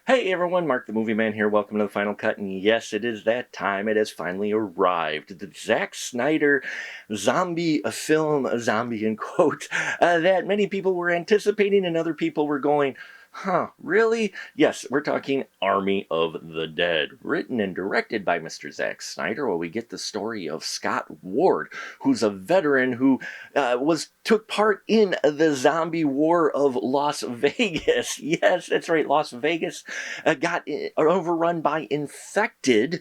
Hey everyone, Mark the Movie Man here. Welcome to the Final Cut. And yes, it is that time. It has finally arrived. The Zach Snyder zombie film, a zombie in quotes, that many people were anticipating and other people were going, huh, really? Yes, we're talking Army of the Dead. Written and directed by Mr. Zach Snyder, where we get the story of Scott Ward, who's a veteran who took part in the zombie war of Las Vegas. Yes, that's right, Las Vegas got overrun by infected.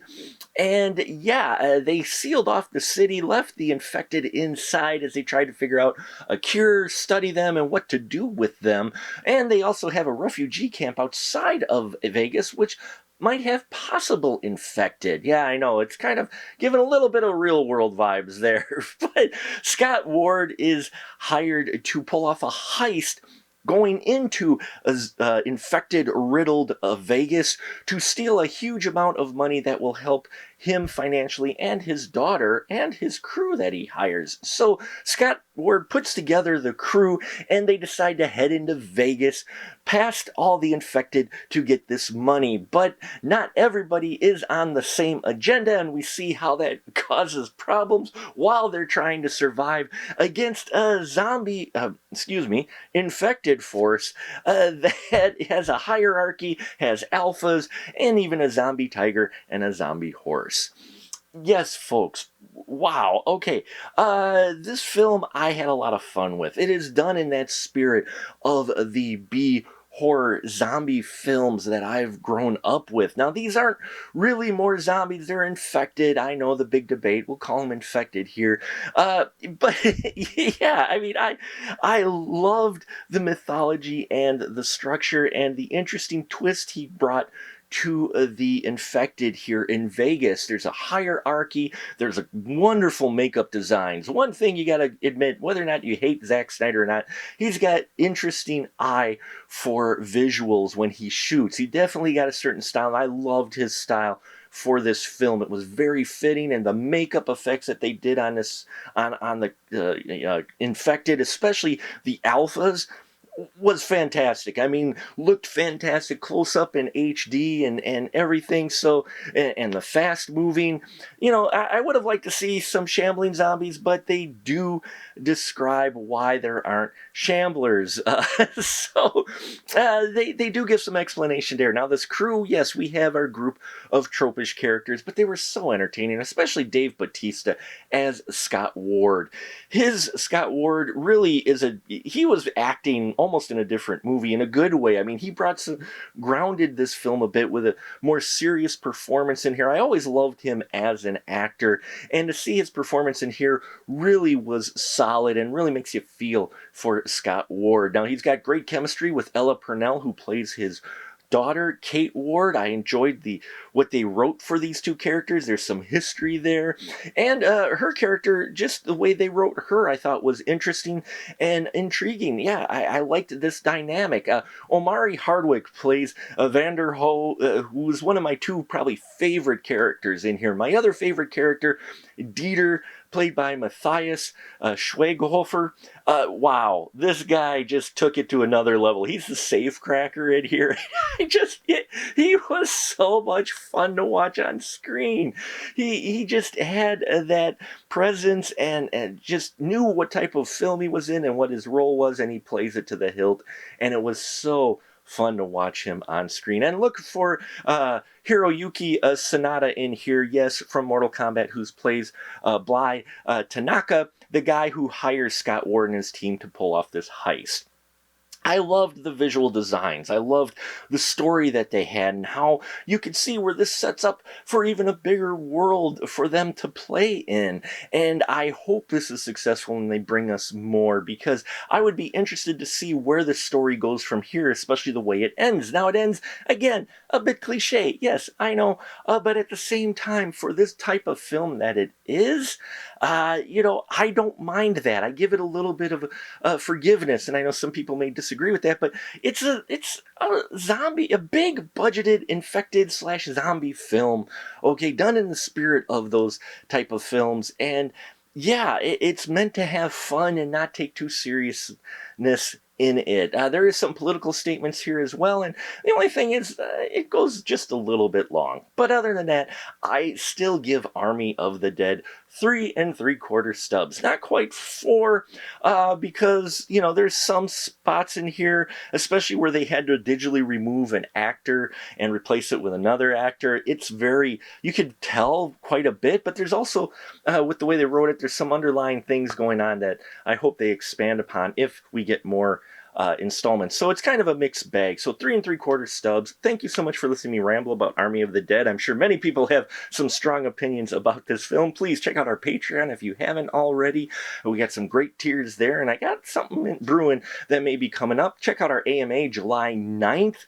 And yeah, they sealed off the city, left the infected inside as they tried to figure out a cure, study them, and what to do with them. And they also have a refugee camp outside of Vegas, which might have possible infected. Yeah, I know, it's kind of giving a little bit of real world vibes there. But Scott Ward is hired to pull off a heist going into infected, riddled Vegas to steal a huge amount of money that will help him financially and his daughter and his crew that he hires. So Scott Ward puts together the crew and they decide to head into Vegas past all the infected to get this money. But not everybody is on the same agenda, and we see how that causes problems while they're trying to survive against a infected force that has a hierarchy, has alphas, and even a zombie tiger and a zombie horse. Yes, folks. Wow. Okay. This film I had a lot of fun with. It is done in that spirit of the B horror zombie films that I've grown up with. Now, these aren't really more zombies, they're infected. I know the big debate, we'll call them infected here. But yeah, I mean, I loved the mythology and the structure and the interesting twist he brought to the infected here in Vegas. There's a hierarchy, there's a wonderful makeup designs. One thing you gotta admit, whether or not you hate Zack Snyder or not, he's got interesting eye for visuals when he shoots. He definitely got a certain style, and I loved his style for this film. It was very fitting, and the makeup effects that they did on this on the infected, especially the alphas, was fantastic. I mean, looked fantastic close up in HD and everything. So, and the fast moving, I would have liked to see some shambling zombies, but they do describe why there aren't shamblers. They do give some explanation there. Now, this crew, yes, we have our group of tropish characters, but they were so entertaining, especially Dave Bautista as Scott Ward. His Scott Ward really he was acting almost in a different movie in a good way. I mean, he grounded this film a bit with a more serious performance in here. I always loved him as an actor, and to see his performance in here really was solid and really makes you feel for Scott Ward. Now, he's got great chemistry with Ella Purnell, who plays his daughter, Kate Ward. I enjoyed what they wrote for these two characters. There's some history there. And her character, just the way they wrote her, I thought was interesting and intriguing. Yeah, I liked this dynamic. Omari Hardwick plays Vander Ho, who is one of my two probably favorite characters in here. My other favorite character, Dieter, played by Matthias Schweighöfer. Wow, this guy just took it to another level. He's the safecracker in here. He was so much fun to watch on screen. He just had that presence and just knew what type of film he was in and what his role was, and he plays it to the hilt. And it was so fun to watch him on screen. And look for Hiroyuki Sanada in here, yes, from Mortal Kombat, who plays Bly Tanaka, the guy who hires Scott Ward and his team to pull off this heist. I loved the visual designs. I loved the story that they had and how you could see where this sets up for even a bigger world for them to play in. And I hope this is successful and they bring us more, because I would be interested to see where the story goes from here, especially the way it ends. Now, it ends, again, a bit cliche. Yes, I know. But at the same time, for this type of film that it is, I don't mind that. I give it a little bit of forgiveness, and I know some people may disagree with that, but it's a zombie, a big budgeted infected slash zombie film, okay, done in the spirit of those type of films. And yeah, it's meant to have fun and not take too seriousness in it. There is some political statements here as well, and the only thing is it goes just a little bit long. But other than that, I still give Army of the Dead 3 3/4 stubs. Not quite 4, because, you know, there's some spots in here, especially where they had to digitally remove an actor and replace it with another actor. It's very, you could tell quite a bit, but there's also, with the way they wrote it, there's some underlying things going on that I hope they expand upon if we get more installments. So it's kind of a mixed bag. So 3 3/4 stubs. Thank you so much for listening to me ramble about Army of the Dead. I'm sure many people have some strong opinions about this film. Please check out our Patreon if you haven't already. We got some great tiers there, and I got something brewing that may be coming up. Check out our AMA July 9th.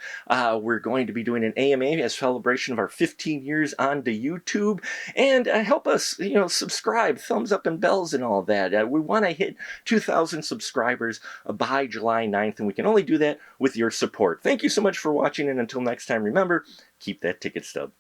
We're going to be doing an AMA as celebration of our 15 years on the YouTube. And help us, you know, subscribe, thumbs up and bells and all that. We want to hit 2,000 subscribers by July 9th, and we can only do that with your support. Thank you so much for watching, and until next time, remember, keep that ticket stub.